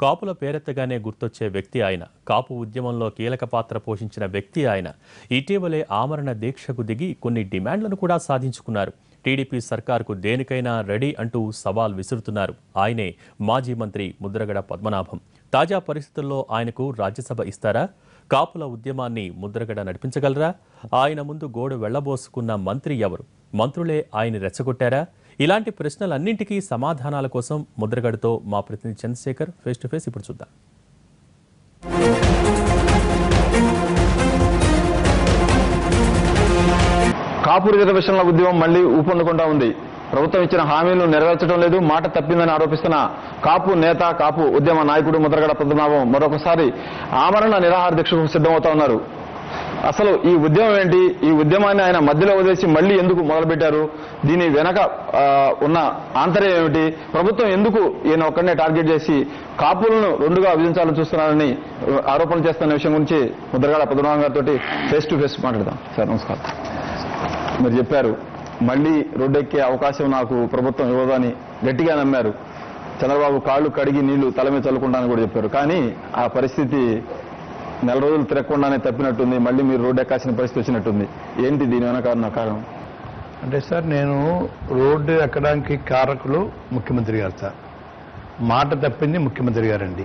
కాపుల పేరెత్తగానే గుర్తొచ్చే వ్యక్తి ఆయన. కాపు ఉద్యమంలో కీలక పాత్ర పోషించిన వ్యక్తి ఆయన. ఇటీవలే ఆమరణ దీక్షకు దిగి కొన్ని డిమాండ్లను కూడా సాధించుకున్నారు. టీడీపీ సర్కార్కు దేనికైనా రెడీ అంటూ సవాల్ విసురుతున్నారు. ఆయనే మాజీ మంత్రి ముద్రగడ పద్మనాభం. తాజా పరిస్థితుల్లో ఆయనకు రాజ్యసభ ఇస్తారా? కాపుల ఉద్యమాన్ని ముద్రగడ నడిపించగలరా? ఆయన ముందు గోడు వెళ్లబోసుకున్న మంత్రి ఎవరు? మంత్రులే ఆయన రెచ్చగొట్టారా? ఇలాంటి ప్రశ్నలన్నింటికీ సమాధానాల కోసం ముద్రగడతో మా ప్రతినిధి చంద్రశేఖర్ ఫేస్ టు ఫేస్ ఇప్పుడు చూద్దాం. కాపు రిజర్వేషన్ల ఉద్యమం మళ్లీ ఊపందుకుంటా ఉంది. ప్రభుత్వం ఇచ్చిన హామీలను నెరవేర్చడం లేదు, మాట తప్పిందని ఆరోపిస్తున్న కాపు నేత, కాపు ఉద్యమ నాయకుడు ముద్రగడ పద్మనాభం మరొకసారి ఆమరణ నిరాహార దీక్షకు సిద్ధమవుతా ఉన్నారు. అసలు ఈ ఉద్యమం ఏంటి? ఈ ఉద్యమాన్ని ఆయన మధ్యలో వదిలేసి మళ్లీ ఎందుకు మొదలుపెట్టారు? దీని వెనక ఉన్న ఆంతర్యం ఏమిటి? ప్రభుత్వం ఎందుకు ఈయన ఒక్కడనే టార్గెట్ చేసి కాపులను రెండుగా విభజించాలని చూస్తున్నారని ఆరోపణలు చేస్తున్న విషయం గురించి ముద్రగడ పద్మనాభం గారితో ఫేస్ టు ఫేస్ మాట్లాడదాం. సార్ నమస్కారం. మీరు చెప్పారు మళ్లీ రోడ్డెక్కే అవకాశం నాకు ప్రభుత్వం ఇవ్వదని గట్టిగా నమ్మారు. చంద్రబాబు కాళ్లు కడిగి నీళ్లు తల మీద చల్లుకుంటానని కూడా చెప్పారు. కానీ ఆ పరిస్థితి నెల రోజులు తిరగకుండానే తప్పినట్టుంది. మళ్ళీ మీరు రోడ్డు ఎక్కాల్సిన పరిస్థితి వచ్చినట్టుంది. ఏంటి దీని వెనక కారణం? అంటే సార్, నేను రోడ్డు ఎక్కడానికి కారకులు ముఖ్యమంత్రి గారు సార్. మాట తప్పింది ముఖ్యమంత్రి గారండి.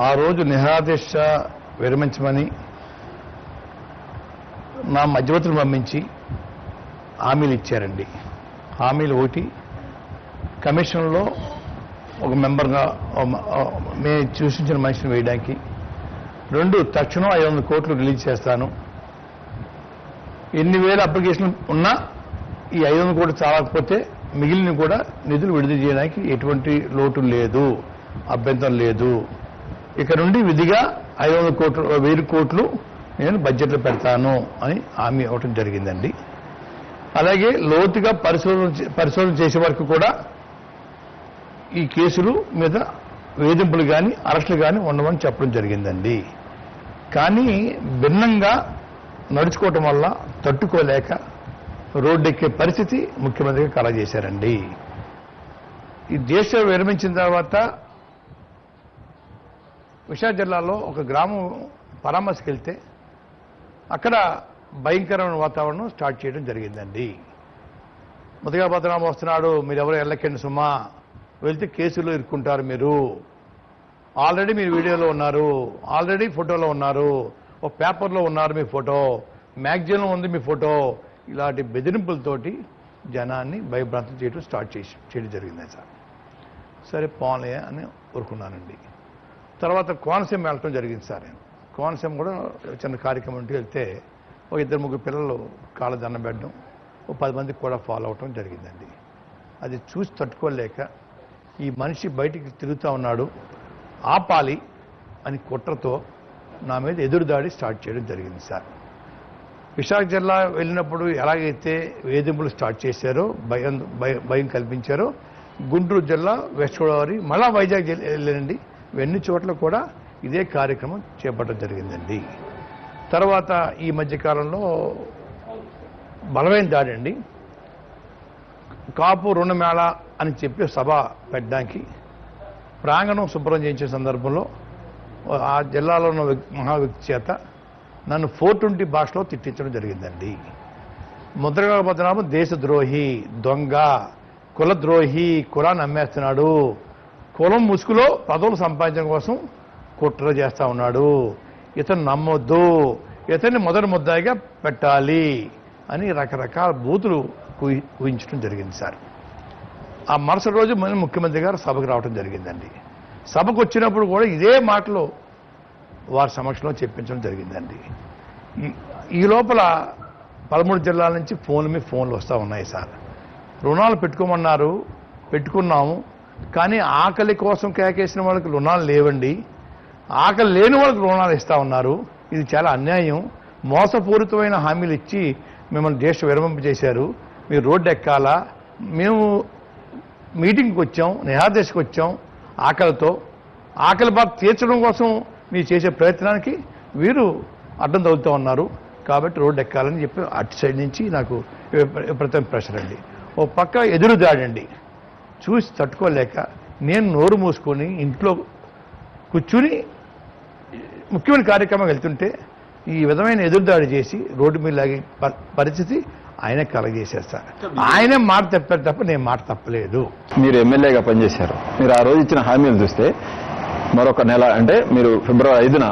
ఆ రోజు నిరాదేశ విరమించమని నా మధ్యవర్తులు పంపించి హామీలు ఇచ్చారండి. హామీలు ఒకటి, కమిషన్లో ఒక మెంబర్గా మేము సూచించిన మనిషిని వేయడానికి. 2, తక్షణం 500 కోట్లు రిలీజ్ చేస్తాను. ఎన్ని వేల అప్లికేషన్లు ఉన్నా ఈ 500 కోట్లు చాలకపోతే మిగిలిన కూడా నిధులు విడుదల చేయడానికి ఎటువంటి లోటు లేదు, అభ్యంతరం లేదు. ఇక నుండి విధిగా 500 కోట్లు 1000 కోట్లు నేను బడ్జెట్లో పెడతాను అని హామీ ఇవ్వటం జరిగిందండి. అలాగే లోతుగా పరిశోధన చేసే వరకు కూడా ఈ కేసులు మీద వేధింపులు కానీ అరెస్టులు కానీ ఉండవని చెప్పడం జరిగిందండి. కానీ భిన్నంగా నడుచుకోవటం వల్ల తట్టుకోలేక రోడ్డెక్కే పరిస్థితి ముఖ్యమంత్రిగా కలగజేశారండి. ఈ దేశం విరమించిన తర్వాత విశాఖ జిల్లాలో ఒక గ్రామం పరామర్శకు వెళ్తే అక్కడ భయంకరమైన వాతావరణం స్టార్ట్ చేయడం జరిగిందండి. ముద్రగడ పద్మనాభం వస్తున్నాడు, మీరు ఎవరు వెళ్ళకండి సుమా, వెళ్తే కేసులో ఇరుక్కుంటారు, మీరు ఆల్రెడీ మీరు వీడియోలో ఉన్నారు, ఆల్రెడీ ఫోటోలో ఉన్నారు, ఒక పేపర్లో ఉన్నారు, మీ ఫోటో మ్యాగజైన్లో ఉంది, మీ ఫోటో. ఇలాంటి బెదిరింపులతోటి జనాన్ని భయభ్రాంతం చేయడం జరిగింది సార్. సరే పోన్లే అని ఊరుకున్నానండి. తర్వాత కోనసీమ వెళ్ళటం జరిగింది సార్. కోనసీమ కూడా చిన్న కార్యక్రమం ఇంటికి వెళ్తే ఒక 2-3 పిల్లలు కాళ్ళ దండం పెట్టడం, ఒక 10 మందికి కూడా ఫాలో అవటం జరిగిందండి. అది చూసి తట్టుకోలేక ఈ మనిషి బయటికి తిరుగుతూ ఉన్నాడు, ఆపాలి అని కుట్రతో నా మీద ఎదురుదాడి స్టార్ట్ చేయడం జరిగింది సార్. విశాఖ జిల్లా వెళ్ళినప్పుడు ఎలాగైతే వేధింపులు స్టార్ట్ చేశారో, భయం కల్పించారో, గుంటూరు జిల్లా, వెస్ట్ గోదావరి, మళ్ళా వైజాగ్ వెళ్ళానండి. ఇవన్నీ చోట్ల కూడా ఇదే కార్యక్రమం చేపట్టడం జరిగిందండి. తర్వాత ఈ మధ్యకాలంలో బలమైన దాడి అండి. కాపు రుణమేళ అని చెప్పి సభ పెట్టడానికి ప్రాంగణం శుభ్రం చేయించే సందర్భంలో ఆ జిల్లాలో ఉన్న మహా వ్యక్తి చేత నన్ను 420 భాషలో తిట్టించడం జరిగిందండి. ముద్రగడ పద్మనాభం దేశద్రోహి, దొంగ, కులద్రోహి, కులాన్ని అమ్మేస్తున్నాడు, కులం ముసుగులో పదవులు సంపాదించడం కోసం కుట్ర చేస్తా ఉన్నాడు, ఇతను నమ్మొద్దు, ఇతన్ని మొదటి ముద్దాయిగా పెట్టాలి అని రకరకాల బూతులు ఊహించడం జరిగింది సార్. ఆ మరుసటి రోజు మన ముఖ్యమంత్రి గారు సభకు రావడం జరిగిందండి. సభకు వచ్చినప్పుడు కూడా ఇదే మాటలు వారి సమక్షంలో చెప్పించడం జరిగిందండి. ఈ లోపల 13 జిల్లాల నుంచి ఫోన్లు వస్తూ ఉన్నాయి సార్. రుణాలు పెట్టుకోమన్నారు, పెట్టుకున్నాము, కానీ ఆకలి కోసం కేకేసిన వాళ్ళకి రుణాలు లేవండి, ఆకలి లేని వాళ్ళకి రుణాలు ఇస్తూ ఉన్నారు. ఇది చాలా అన్యాయం, మోసపూరితమైన హామీలు ఇచ్చి మిమ్మల్ని దేశ విరమింపజేశారు, మీరు రోడ్డు ఎక్కాలా, మేము మీటింగ్కి వచ్చాం, నిరాదేశకు వచ్చాం, ఆకలితో, ఆకలి బాధ తీర్చడం కోసం మీరు చేసే ప్రయత్నానికి వీరు అడ్డం తగులుతూ ఉన్నారు, కాబట్టి రోడ్డు ఎక్కాలని చెప్పి అటు సైడ్ నుంచి నాకు విపరీతం ప్రెషర్ అండి. ఓ పక్క ఎదురు దాడండి. చూసి తట్టుకోలేక నేను నోరు మూసుకొని ఇంట్లో కూర్చుని ముఖ్యమైన కార్యక్రమం వెళ్తుంటే ఈ విధమైన ఎదురుదాడి చేసి రోడ్డు మీద లాగే పరిస్థితి ఆయనే కలగజేశారు సార్. ఆయనే మాట తప్పారు తప్ప నేను మాట తప్పలేదు. మీరు ఎమ్మెల్యేగా పనిచేశారు. మీరు ఆ రోజు ఇచ్చిన హామీలు చూస్తే మరొక నెల అంటే మీరు ఫిబ్రవరి 5న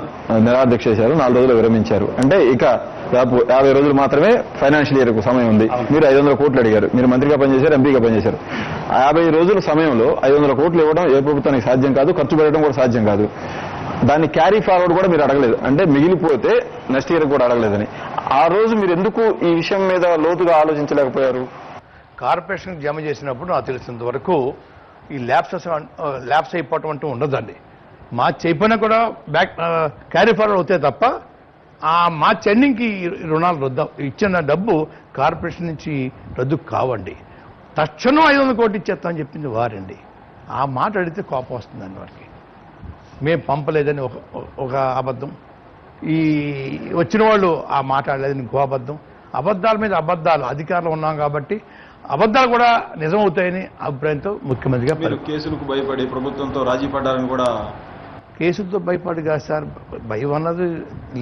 నిరాదీక్ష చేశారు, 4 రోజులు విరమించారు. అంటే ఇక దాదాపు 50 రోజులు మాత్రమే ఫైనాన్షియల్ ఇయర్ కు సమయం ఉంది. మీరు 500 కోట్లు అడిగారు. మీరు మంత్రిగా పనిచేశారు, ఎంపీగా పనిచేశారు. 50 రోజుల సమయంలో 500 కోట్లు ఇవ్వడం ఏ ప్రభుత్వానికి సాధ్యం కాదు, ఖర్చు పెట్టడం కూడా సాధ్యం కాదు. దాన్ని క్యారీ ఫార్వర్డ్ కూడా మీరు అడగలేదు, అంటే మిగిలిపోతే నెక్స్ట్ ఇయర్ కూడా అడగలేదని. ఆ రోజు మీరు ఎందుకు ఈ విషయం మీద లోతుగా ఆలోచించలేకపోయారు? కార్పొరేషన్ జమ చేసినప్పుడు నాకు తెలిసినంత వరకు ఈ ల్యాబ్స్ అయిపోవటం అంటూ ఉండదండి. మార్చి అయిపోయినా కూడా క్యారీ ఫార్వర్డ్ అవుతాయి తప్ప ఆ మార్చి ఎండింగ్కి రుణాలు రద్దు ఇచ్చిన డబ్బు కార్పొరేషన్ నుంచి రద్దు కావండి. తక్షణం 500 కోట్లు ఇచ్చేస్తామని చెప్పింది వారండి. ఆ మాట అడిగితే కోపం వస్తుందండి వారికి. మేము పంపలేదని ఒక అబద్ధం, ఈ వచ్చిన వాళ్ళు ఆ మాట్లాడలేదని ఇంకో అబద్ధం, అబద్ధాల మీద అబద్ధాలు. అధికారంలో ఉన్నాం కాబట్టి అబద్ధాలు కూడా నిజమవుతాయని అభిప్రాయంతో ముఖ్యమంత్రిగా కేసులకు భయపడి ప్రభుత్వంతో రాజీ పడ్డారని కూడా. కేసులతో భయపడి కాదు సార్, భయం అన్నది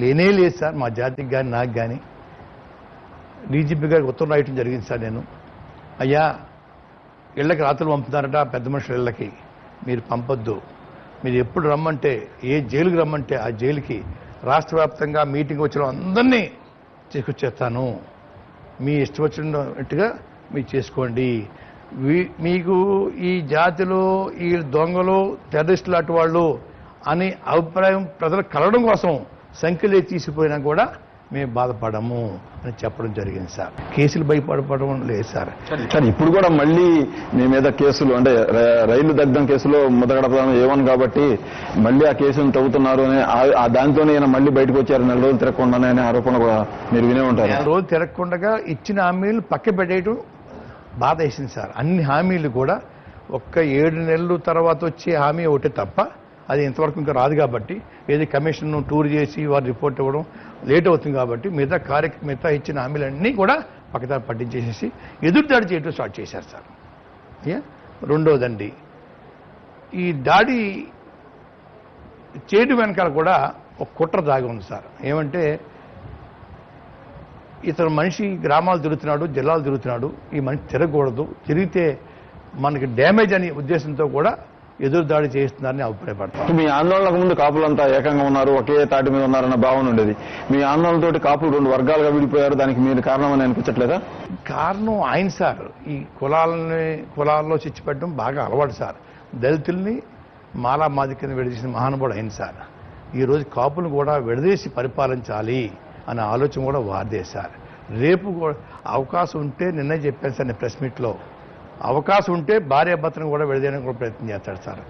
లేనే లేదు సార్ మా జాతికి కానీ నాకు కానీ. డీజీపీ గారికి ఉత్తరం రాయటం జరిగింది సార్. నేను అయ్యా ఇళ్ళకి రాత్రులు పంపుతారట పెద్ద మనుషుల ఇళ్ళకి, మీరు పంపొద్దు. మీరు ఎప్పుడు రమ్మంటే ఏ జైలుకి రమ్మంటే ఆ జైలుకి రాష్ట్ర వ్యాప్తంగా మీటింగ్ వచ్చిన అందరినీ తీసుకొచ్చేస్తాను, మీ ఇష్టం వచ్చినట్టుగా మీరు చేసుకోండి. మీకు ఈ జాతిలో ఈ దొంగలు టెర్రరిస్టులు అటు వాళ్ళు అని అభిప్రాయం ప్రజలు కలగడం కోసం సంఖ్యలే తీసిపోయినా కూడా మేము బాధపడము అని చెప్పడం జరిగింది సార్. కేసులు భయపడపడడం లేదు సార్. సార్ ఇప్పుడు కూడా మళ్ళీ మీ మీద కేసులు, అంటే రైలు దగ్ధం కేసులో ముద్రగడ A1 కాబట్టి మళ్ళీ ఆ కేసును తవ్వుతున్నారు అని దాంతోనే ఈయన మళ్ళీ బయటకు వచ్చారు 4 రోజులు తిరగకుండానే అనే ఆరోపణ కూడా మీరు వినే ఉంటారు. 4 రోజులు తిరగకుండా ఇచ్చిన హామీలు పక్క పెట్టేయటం బాధ వేసింది సార్. అన్ని హామీలు కూడా ఒక్క 7 నెలల తర్వాత వచ్చే హామీ ఒకటే తప్ప అది ఇంతవరకు ఇంకా రాదు కాబట్టి, ఏది కమిషన్ టూర్ చేసి వారు రిపోర్ట్ ఇవ్వడం లేట్ అవుతుంది కాబట్టి మిగతా ఇచ్చిన హామీలన్నీ కూడా పక్కదారి పట్టించేసేసి ఎదురుదాడి చేయడం స్టార్ట్ చేశారు సార్. రెండోదండి, ఈ దాడి చేయడం వెనకాల కూడా ఒక కుట్ర దాగి ఉంది సార్. ఏమంటే ఇతను మనిషి గ్రామాలు తిరుగుతున్నాడు, జిల్లాలు తిరుగుతున్నాడు, ఈ మనిషి తిరగకూడదు, తిరిగితే మనకి డ్యామేజ్ అనే ఉద్దేశంతో కూడా ఎదురుదాడి చేస్తున్నారని అభిప్రాయపడతారు. మీ ఆందోళనకు ముందు కాపులంతా ఏకంగా ఉన్నారు, ఒకే తాటి మీద ఉన్నారన్న భావన ఉండేది. మీ ఆందోళనతోటి కాపులు 2 వర్గాలుగా విడిపోయారు. దానికి మీరు కారణమని అనిపించట్లేదా? కారణం ఆయన సార్. ఈ కులాల్లో చిచ్చిపెట్టడం బాగా అలవాటు సార్. దళితుల్ని మాలా మాది కింద విడదీసిన మహానుభావుడు ఆయన సార్. ఈరోజు కాపులు కూడా విడదీసి పరిపాలించాలి అనే ఆలోచన కూడా వారిదే సార్. రేపు కూడా అవకాశం ఉంటే, నిన్నే చెప్పాను సార్ నేను ప్రెస్ మీట్లో, అవకాశం ఉంటే భార్యాభర్తను కూడా విడదీయడానికి కూడా ప్రయత్నం చేస్తాడు సార్.